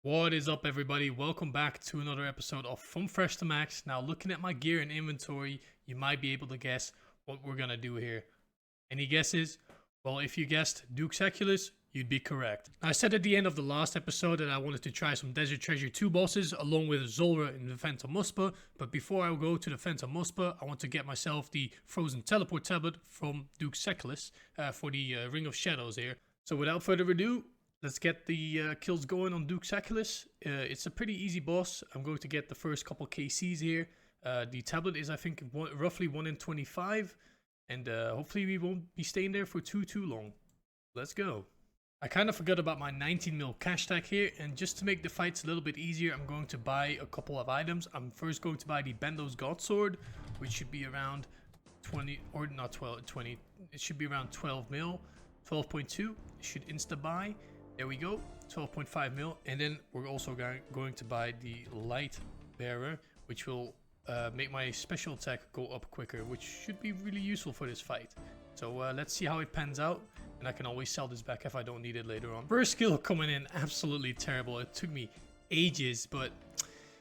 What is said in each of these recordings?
What is up, everybody? Welcome back to another episode of From Fresh to Max. Now, looking at my gear and inventory, you might be able to guess what we're gonna do here. Any guesses? Well, if you guessed Duke's Eculus, you'd be correct. I said at the end of the last episode that I wanted to try some Desert Treasure 2 bosses along with Zulrah in the Phantom Muspa, but before I go to the Phantom Muspa, I want to get myself the Frozen Teleport Tablet from Duke's Eculus for the Ring of Shadows here. So without further ado, let's get the kills going on Duke's Eculus. It's a pretty easy boss. I'm going to get the first couple KCs here. The tablet is, I think, roughly 1 in 25. And hopefully we won't be staying there for too long. Let's go. I kind of forgot about my 19 mil cash tag here. And just to make the fights a little bit easier, I'm going to buy a couple of items. I'm first going to buy the Bendo's God Sword, which should be around 20, or not 12, 20. It should be around 12 mil. 12.2. Should insta-buy. There we go, 12.5 mil, and then we're also going to buy the light bearer, which will make my special attack go up quicker, which should be really useful for this fight. So let's see how it pans out, and I can always sell this back if I don't need it later on. First skill coming in, absolutely terrible. It took me ages, but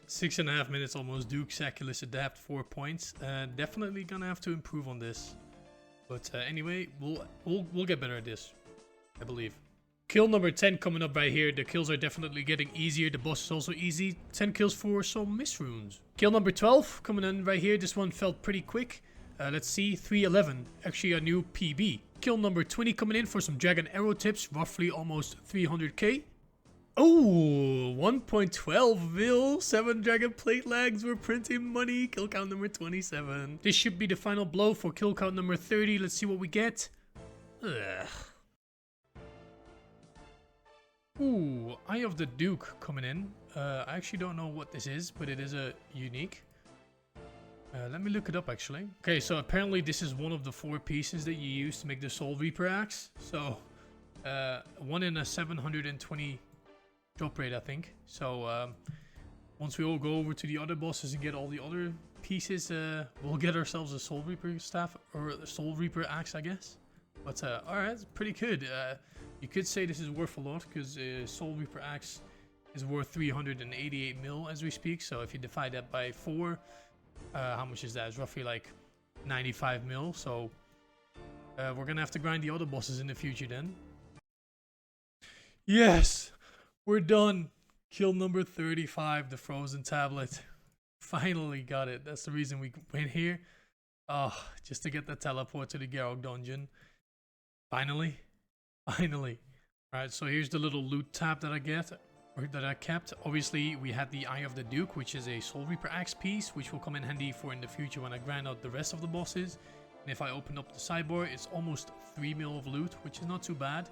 6.5 minutes almost. Duke's Eculus adapt 4 points. Definitely gonna have to improve on this, but anyway, we'll get better at this, I believe. Kill number 10 coming up right here. The kills are definitely getting easier. The boss is also easy. 10 kills for some Mist Runes. Kill number 12 coming in right here. This one felt pretty quick. Let's see, 311. Actually a new PB. Kill number 20 coming in for some Dragon Arrow tips. Roughly almost 300k. Oh, 1.12 mil. 7 Dragon Plate Lags. We're printing money. Kill count number 27. This should be the final blow for kill count number 30. Let's see what we get. Ugh. Ooh, Eye of the Duke coming in. I actually don't know what this is, but it is a unique. Let me look it up actually. Okay, so apparently this is one of the 4 pieces that you use to make the Soul Reaper axe. So, 1 in a 720 drop rate, I think. So, once we all go over to the other bosses and get all the other pieces, we'll get ourselves a Soul Reaper staff, or a Soul Reaper axe, I guess. But, alright, it's pretty good. You could say this is worth a lot because Soul Reaper Axe is worth 388 mil as we speak. So if you divide that by 4, how much is that? It's roughly like 95 mil. So we're gonna have to grind the other bosses in the future then. Yes, we're done. Kill number 35, the Frozen Tablet. Finally got it. That's the reason we went here. Oh, just to get the teleport to the Garog dungeon. Finally. Alright, so here's the little loot tab that I kept. Obviously, we had the Eye of the Duke, which is a Soul Reaper axe piece, which will come in handy for in the future when I grind out the rest of the bosses. And if I open up the sidebar, it's almost 3 mil of loot, which is not too bad.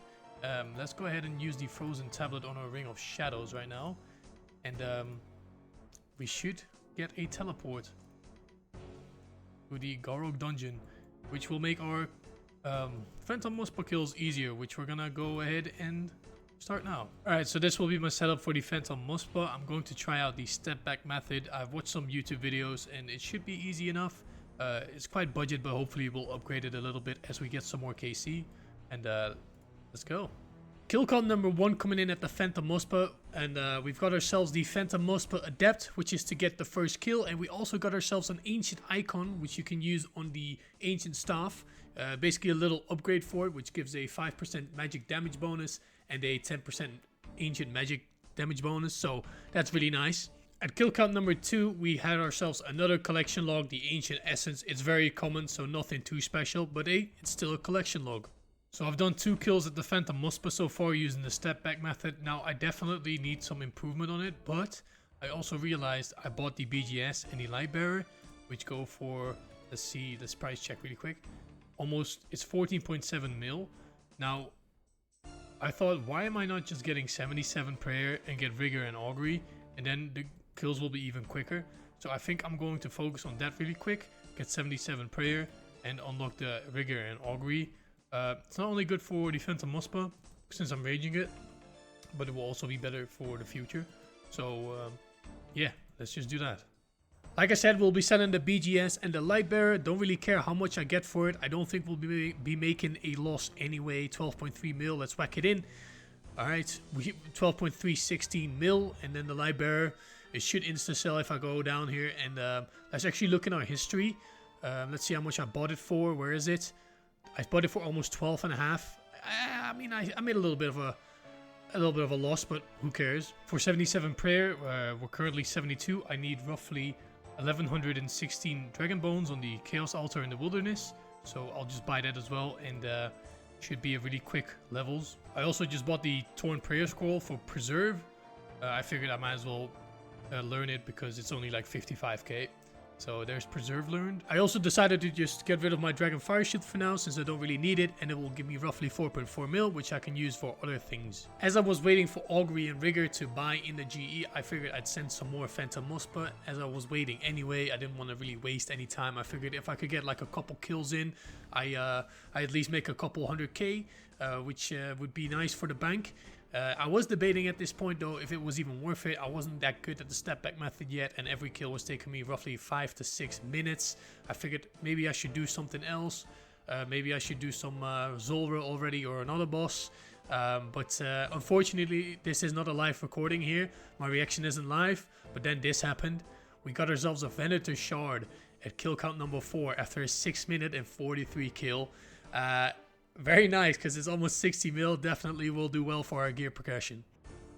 Let's go ahead and use the Frozen Tablet on our Ring of Shadows right now. And we should get a teleport to the Garog dungeon, which will make our Phantom Muspa kills easier, which we're gonna go ahead and start now. Alright, so this will be my setup for the Phantom Muspa. I'm going to try out the step back method. I've watched some YouTube videos and it should be easy enough. It's quite budget, but hopefully we'll upgrade it a little bit as we get some more KC. And let's go. Kill count number 1 coming in at the Phantom Muspa, and we've got ourselves the Phantom Muspa Adept, which is to get the first kill, and we also got ourselves an Ancient Icon, which you can use on the Ancient Staff. Basically a little upgrade for it, which gives a 5% magic damage bonus and a 10% ancient magic damage bonus, so that's really nice. At kill count number 2, we had ourselves another collection log, the Ancient Essence. It's very common, so nothing too special, but hey, it's still a collection log. So I've done 2 kills at the Phantom Muspa so far using the step back method. Now I definitely need some improvement on it, but I also realized I bought the BGS and the Light Bearer, which go for, let's see, let's price check really quick. Almost, it's 14.7 mil. Now, I thought, why am I not just getting 77 prayer and get rigor and augury, and then the kills will be even quicker. So I think I'm going to focus on that really quick, get 77 prayer and unlock the rigor and augury. It's not only good for the Phantom Muspa since I'm raging it, but it will also be better for the future. So yeah, let's just do that. Like I said, we'll be selling the BGS and the Light Bearer. Don't really care how much I get for it. I don't think we'll be making a loss anyway. 12.3 mil, let's whack it in. Alright, we hit 12.316 mil, and then the light bearer, it should insta-sell if I go down here. And let's actually look in our history. Let's see how much I bought it for. Where is it? I bought it for almost 12 and a half. I mean, I made a little bit of a loss, but who cares? For 77 prayer, we're currently 72. I need roughly 1116 dragon bones on the chaos altar in the wilderness, so I'll just buy that as well, and should be a really quick levels. I also just bought the torn prayer scroll for preserve. I figured I might as well learn it because it's only like 55k. So there's preserve learned. I also decided to just get rid of my dragon fire shield for now, since I don't really need it, and it will give me roughly 4.4 mil, which I can use for other things. As I was waiting for augury and rigor to buy in the GE, I figured I'd send some more phantom muspa. As I was waiting anyway, I didn't want to really waste any time. I figured if I could get like a couple kills in, I at least make a couple 100k, which would be nice for the bank. I was debating at this point though if it was even worth it. I wasn't that good at the step back method yet, and every kill was taking me roughly 5 to 6 minutes. I figured maybe I should do something else. Maybe I should do some Zulrah already or another boss. But unfortunately this is not a live recording here. My reaction isn't live, but then this happened. We got ourselves a Venator shard at kill count number 4 after a 6 minute and 43 kill. Very nice, because it's almost 60 mil. Definitely will do well for our gear progression.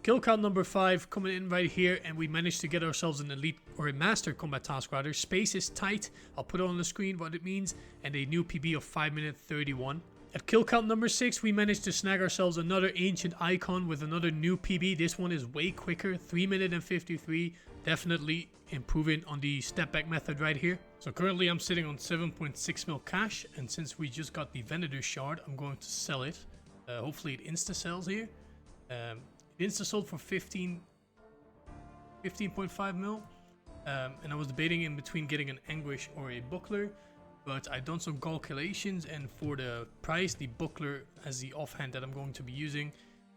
Kill count number 5 coming in right here, and we managed to get ourselves an elite, or a master combat task rather. Space is tight. I'll put it on the screen what it means, and a new PB of 5 minute 31. At kill count number 6, we managed to snag ourselves another ancient icon with another new PB. This one is way quicker, 3 minute and 53. Definitely improving on the step back method right here. So currently I'm sitting on 7.6 mil cash, and since we just got the Venator shard, I'm going to sell it. Hopefully it insta sells here. It insta sold for 15.5 mil, and I was debating in between getting an anguish or a buckler, but I've done some calculations, and for the price, the buckler as the offhand that I'm going to be using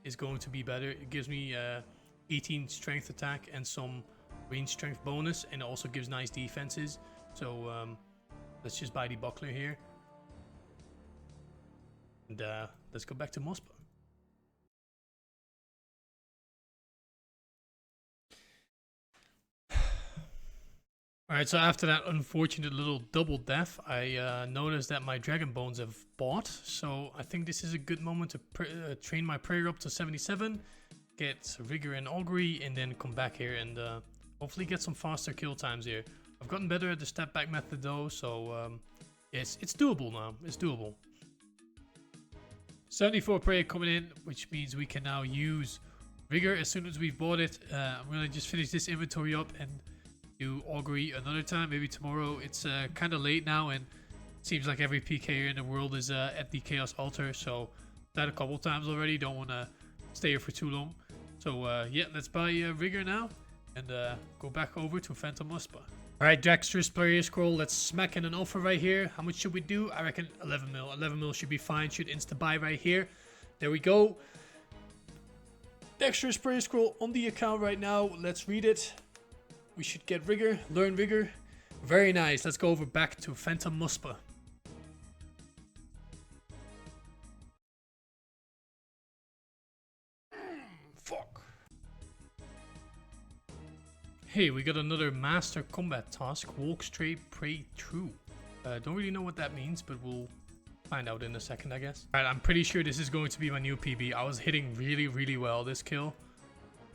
is going to be better. It gives me 18 strength attack and some range strength bonus, and it also gives nice defenses. So let's just buy the buckler here, and let's go back to Mospa. Alright, so after that unfortunate little double death, I noticed that my dragon bones have bought, so I think this is a good moment to train my prayer up to 77, get rigor and augury, and then come back here and hopefully get some faster kill times here. I've gotten better at the step back method though, so yes, it's doable now. It's doable. 74 prayer coming in, which means we can now use rigor as soon as we've bought it. I'm gonna just finish this inventory up and do augury another time, maybe tomorrow. It's kind of late now, and it seems like every PK in the world is at the chaos altar, so that a couple times already. Don't want to stay here for too long. So yeah, let's buy rigor now and go back over to Phantom Muspa. Alright, Dexterous Prayer Scroll, let's smack in an offer right here. How much should we do? I reckon 11 mil. 11 mil should be fine. Should insta-buy right here. There we go. Dexterous Prayer Scroll on the account right now. Let's read it. We should get rigor. Learn rigor. Very nice. Let's go over back to Phantom Muspa. Fuck. Hey, we got another master combat task. Walk straight, pray true. Don't really know what that means, but we'll find out in a second, I guess. Alright, I'm pretty sure this is going to be my new PB. I was hitting really well this kill.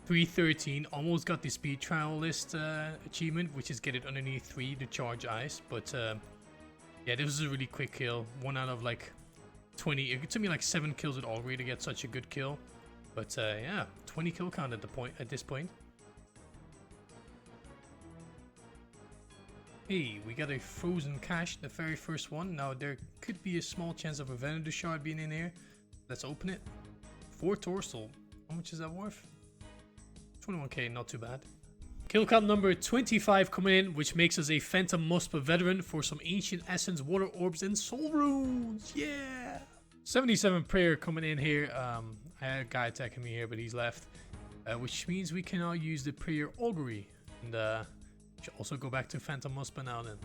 313, almost got the speed trial list achievement, which is get it underneath 3 to charge ice. But yeah, this was a really quick kill. 1 out of like 20. It took me like 7 kills at augury to get such a good kill. But yeah, 20 kill count at this point. Hey, we got a frozen cache, the very first one. Now there could be a small chance of a Venator shard being in here. Let's open it. 4 Torsal. How much is that worth? 21k, not too bad. Kill count number 25 coming in, which makes us a Phantom Muspa veteran for some Ancient Essence, Water Orbs, and Soul Runes. Yeah! 77 prayer coming in here. I had a guy attacking me here, but he's left. Which means we can now use the prayer augury. And should also go back to Phantom Muspa now then.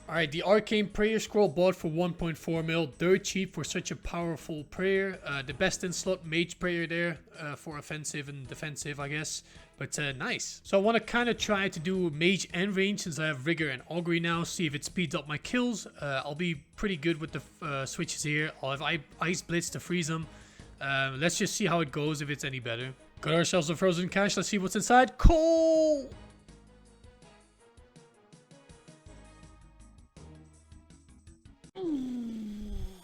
Alright, the Arcane Prayer Scroll bought for 1.4 mil. Dirt cheap for such a powerful prayer. The best in slot Mage Prayer there for offensive and defensive, I guess. But nice. So I want to kind of try to do Mage and Range since I have Rigor and Augury now. See if it speeds up my kills. I'll be pretty good with the switches here. I'll have Ice Blitz to freeze them. Let's just see how it goes, if it's any better. Got ourselves a Frozen Cache. Let's see what's inside. Cool!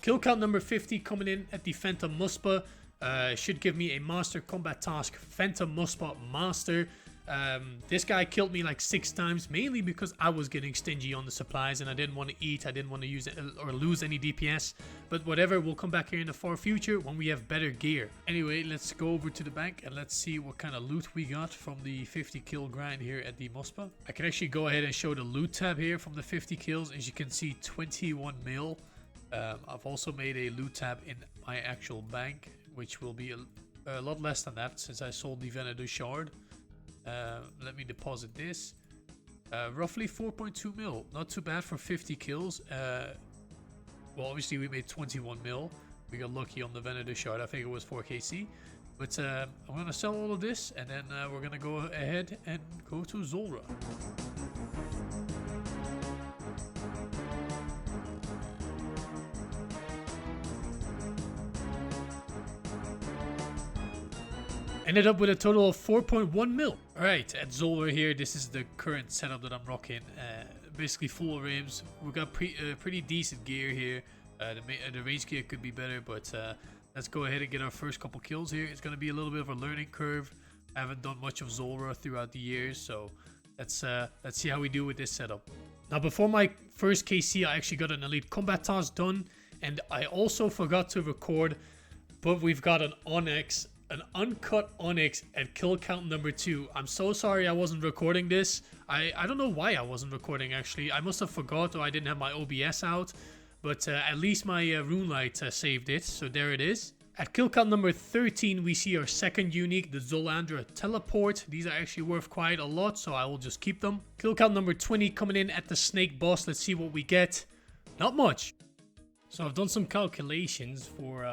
Kill count number 50 coming in at the Phantom Muspa. Should give me a Master Combat Task Phantom Muspa Master. This guy killed me like 6 times, mainly because I was getting stingy on the supplies and I didn't want to eat. I didn't want to use it or lose any DPS. But whatever, we'll come back here in the far future when we have better gear. Anyway, let's go over to the bank and let's see what kind of loot we got from the 50 kill grind here at the Muspa. I can actually go ahead and show the loot tab here from the 50 kills. As you can see, 21 mil. I've also made a loot tab in my actual bank, which will be a lot less than that since I sold the Venator Shard. Let me deposit this. Roughly 4.2 mil. Not too bad for 50 kills. Well, obviously we made 21 mil. We got lucky on the Venator Shard. I think it was 4kc. But I'm going to sell all of this and then we're going to go ahead and go to Zulrah. Ended up with a total of 4.1 mil. Alright, at Zulrah here, this is the current setup that I'm rocking. Basically full rims. We got pretty decent gear here. The range gear could be better, but let's go ahead and get our first couple kills here. It's going to be a little bit of a learning curve. I haven't done much of Zulrah throughout the years, so let's see how we do with this setup. Now, before my first KC, I actually got an Elite Combat Task done, and I also forgot to record, but we've got an Onyx. An uncut Onyx at kill count number 2. I'm so sorry I wasn't recording this. I don't know why I wasn't recording actually. I must have forgot or I didn't have my OBS out. But at least my RuneLight saved it. So there it is. At kill count number 13 we see our second unique, the Zolandra Teleport. These are actually worth quite a lot, so I will just keep them. Kill count number 20 coming in at the Snake Boss. Let's see what we get. Not much. So I've done some calculations for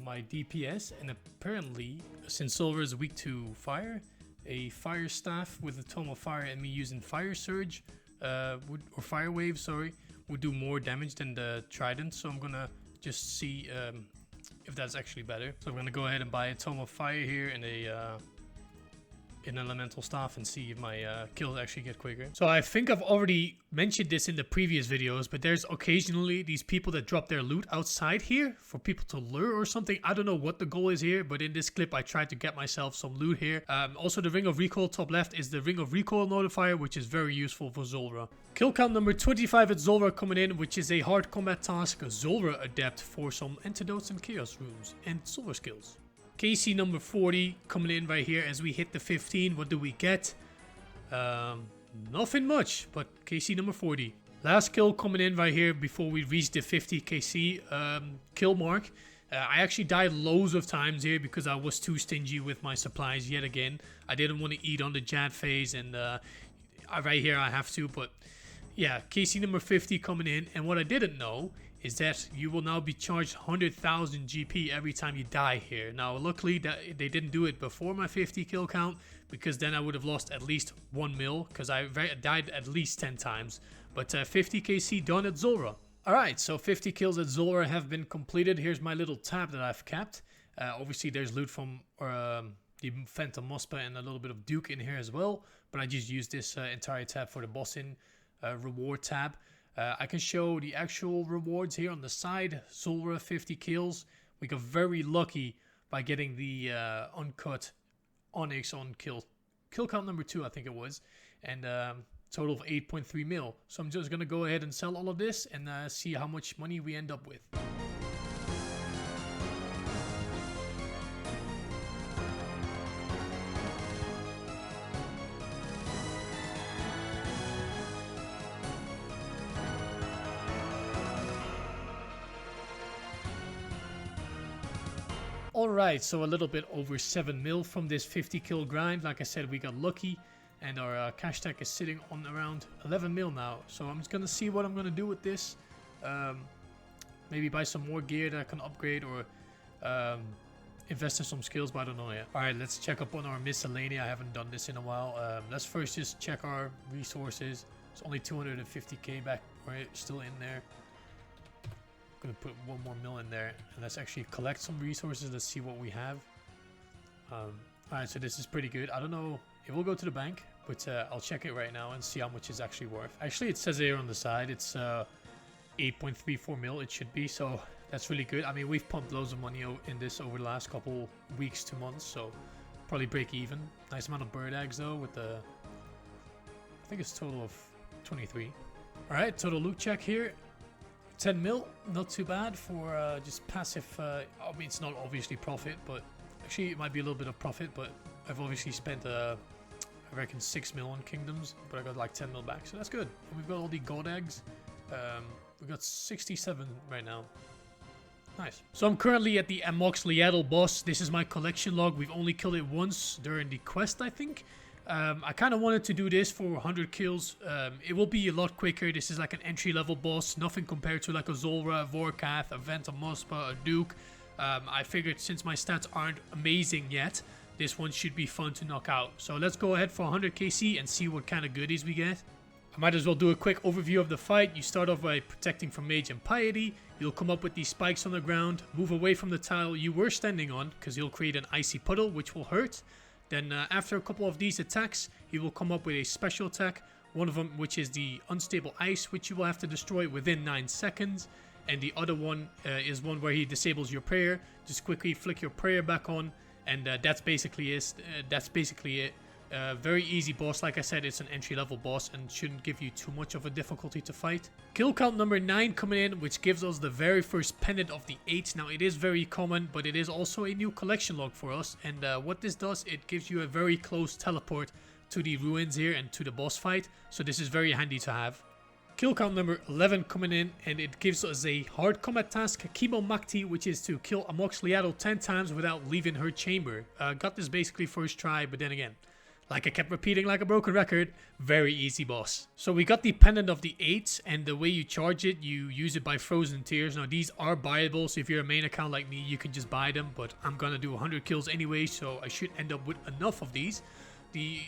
my DPS, and apparently, since Silver is weak to fire, a Fire Staff with a Tome of Fire and me using Fire Surge, or Fire Wave, sorry, would do more damage than the Trident. So I'm gonna just see if that's actually better. So I'm gonna go ahead and buy a Tome of Fire here and an Elemental Staff and see if my kills actually get quicker. So I think I've already mentioned this in the previous videos, but there's occasionally these people that drop their loot outside here for people to lure or something. I don't know what the goal is here, but in this clip I tried to get myself some loot here. Also, the Ring of Recoil top left is the Ring of Recoil notifier, which is very useful for Zulrah. Kill count number 25 at Zulrah coming in, which is a hard combat task, Zulrah Adept for some antidotes and chaos runes and silver skills. KC number 40 coming in right here as we hit the 15. What do we get? Nothing much, but KC number 40. Last kill coming in right here before we reach the 50 KC kill mark. I actually died loads of times here because I was too stingy with my supplies yet again. I didn't want to eat on the Jad phase, and right here I have to, but yeah, KC number 50 coming in. And what I didn't know is that you will now be charged 100,000 GP every time you die here. Now, luckily that they didn't do it before my 50 kill count, because then I would have lost at least 1 mil, because I died at least 10 times. But 50 KC done at Zulrah. Alright, so 50 kills at Zulrah have been completed. Here's my little tab that I've kept. Obviously, there's loot from the Phantom Muspa and a little bit of Duke in here as well. But I just used this entire tab for the boss in reward tab. I can show the actual rewards here on the side. Zulrah 50 kills. We got very lucky by getting the uncut Onyx on kill count number 2, I think it was, and total of 8.3 mil. So I'm just gonna go ahead and sell all of this and see how much money we end up with. Alright, so a little bit over 7 mil from this 50 kill grind. Like I said, we got lucky. And our cash tech is sitting on around 11 mil now. So I'm just going to see what I'm going to do with this. Maybe buy some more gear that I can upgrade, or invest in some skills, but I don't know yet. Alright, let's check up on our miscellaneous. I haven't done this in a while. Let's first just check our resources. It's only 250k back, right? Still in there. I'm going to put 1 more mil in there. And let's actually collect some resources. Let's see what we have. Alright, so this is pretty good. I don't know. It will go to the bank, but I'll check it right now and see how much it's actually worth. Actually, it says here on the side, it's 8.34 mil it should be, so that's really good. I mean, we've pumped loads of money in this over the last couple weeks to months, so probably break even. Nice amount of bird eggs though, with the, I think it's a total of 23. Alright, total loot check here. 10 mil, not too bad for just passive. I mean, it's not obviously profit, but actually it might be a little bit of profit, but I've obviously spent I reckon 6 mil on kingdoms, but I got like 10 mil back, so that's good. And we've got all the god eggs. We've got 67 right now. Nice. So I'm currently at the Amoxliatal boss. This is my collection log. We've only killed it once during the quest, I think. I kind of wanted to do this for 100 kills. It will be a lot quicker. This is like an entry-level boss. Nothing compared to like a Zulrah, a Vorkath, a Venta Mospa, a Duke. I figured since my stats aren't amazing yet, this one should be fun to knock out. So let's go ahead for 100 KC and see what kind of goodies we get. I might as well do a quick overview of the fight. You start off by protecting from Mage and Piety. You'll come up with these spikes on the ground, move away from the tile you were standing on, because you'll create an icy puddle, which will hurt. Then after a couple of these attacks, you will come up with a special attack. One of them, which is the unstable ice, which you will have to destroy within 9 seconds. And the other one is one where he disables your prayer. Just quickly flick your prayer back on. And that's basically it. Very easy boss. Like I said, it's an entry-level boss and shouldn't give you too much of a difficulty to fight. Kill count number 9 coming in, which gives us the very first pendant of the 8. Now, it is very common, but it is also a new collection log for us. And what this does, it gives you a very close teleport to the ruins here and to the boss fight. So this is very handy to have. Kill count number 11 coming in, and it gives us a hard combat task, Chemo Makti, which is to kill Amoxliatal 10 times without leaving her chamber. Got this basically first try, but then again, like I kept repeating like a broken record, very easy boss. So we got the Pendant of the 8, and the way you charge it, you use it by Frozen Tears. Now these are buyable, so if you're a main account like me, you can just buy them, but I'm gonna do 100 kills anyway, so I should end up with enough of these. The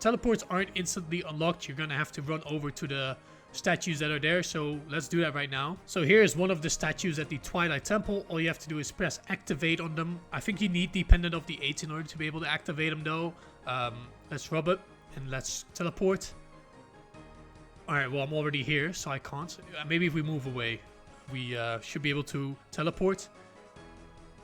teleports aren't instantly unlocked. You're gonna have to run over to the statues that are there, so let's do that right now. So here's one of the statues at the Twilight Temple. All you have to do is press activate on them. I think you need the Pendant of the 8 in order to be able to activate them though. Let's rub it and let's teleport. Alright, well I'm already here, so I can't. Maybe if we move away, we should be able to teleport.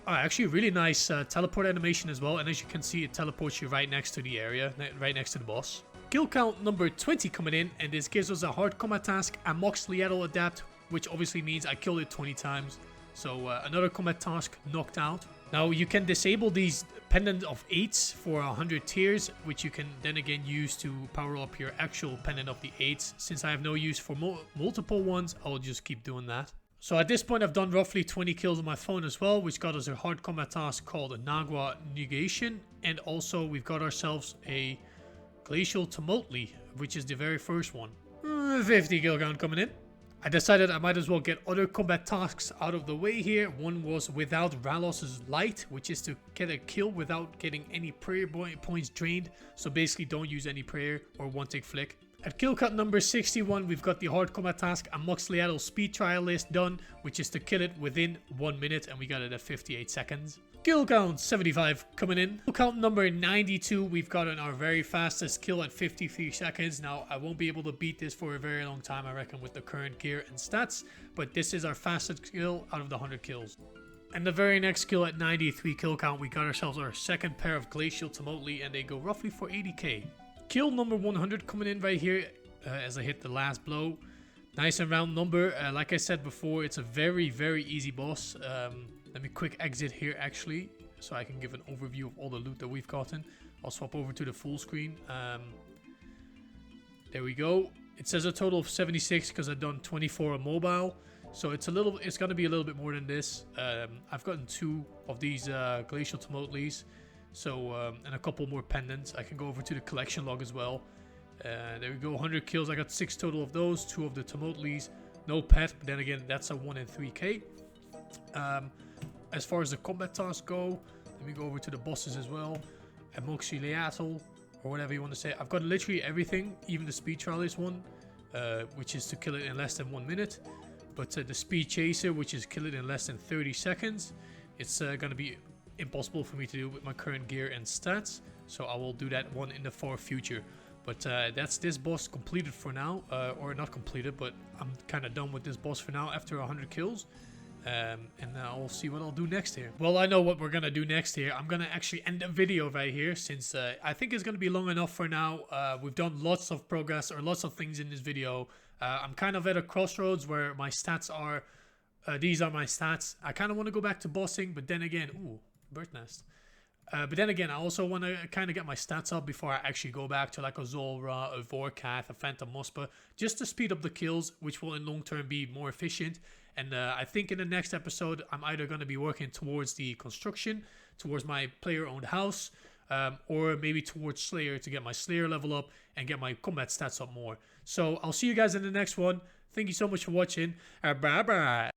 Actually, really nice teleport animation as well, and as you can see, it teleports you right next to the area, right next to the boss. Kill count number 20 coming in, and this gives us a hard combat task, Amoxliatal Adapt, which obviously means I killed it 20 times. So another combat task knocked out. Now you can disable these Pendant of 8s for 100 tiers, which you can then again use to power up your actual Pendant of the 8s. Since I have no use for multiple ones, I'll just keep doing that. So at this point, I've done roughly 20 kills on my phone as well, which got us a hard combat task called a Nagua Negation. And also, we've got ourselves a Glacial Tumultly, which is the very first one. 50 kill count coming in. I decided I might as well get other combat tasks out of the way here. One was without Ralos's Light, which is to get a kill without getting any prayer points drained. So basically, don't use any prayer or one-tick flick. At kill count number 61, we've got the hard combat task Amoxliatal Speed Trial List done, which is to kill it within 1 minute, and we got it at 58 seconds. Kill count 75 coming in. Kill count number 92, we've gotten our very fastest kill at 53 seconds. Now, I won't be able to beat this for a very long time, I reckon, with the current gear and stats, but this is our fastest kill out of the 100 kills. And the very next kill at 93 kill count, we got ourselves our second pair of Glacial Tumultly, and they go roughly for 80k. Kill number 100 coming in right here as I hit the last blow. Nice and round number. Like I said before, it's a very, very easy boss. Let me quick exit here actually, so I can give an overview of all the loot that we've gotten. I'll swap over to the full screen. There we go. It says a total of 76 because I've done 24 on mobile. So it's going to be a little bit more than this. I've gotten 2 of these Glacial Tumultlies. So and a couple more pendants. I can go over to the collection log as well. There we go, 100 kills. I got 6 total of those, 2 of the Tomotlis. No pet, but then again, that's a 1 in 3k. As far as the combat tasks go, let me go over to the bosses as well. Amoxiliatal, or whatever you want to say. I've got literally everything, even the speed trialist one, which is to kill it in less than 1 minute. But the speed chaser, which is kill it in less than 30 seconds, it's going to be impossible for me to do with my current gear and stats. So I will do that one in the far future. But that's this boss completed for now, or not completed, but I'm kind of done with this boss for now after 100 kills. And I'll see what I'll do next here. Well, I know what we're gonna do next here. I'm gonna actually end the video right here, since I think it's gonna be long enough for now. We've done lots of progress, or lots of things in this video. I'm kind of at a crossroads where my stats are, these are my stats. I kind of want to go back to bossing, but then again, ooh, bird nest. But then again, I also want to kind of get my stats up before I actually go back to like a Zolra, a Vorkath, a Phantom Mospa, just to speed up the kills, which will in long term be more efficient. And I think in the next episode, I'm either going to be working towards the construction, towards my player-owned house, or maybe towards Slayer to get my Slayer level up and get my combat stats up more. So I'll see you guys in the next one. Thank you so much for watching. Bye-bye.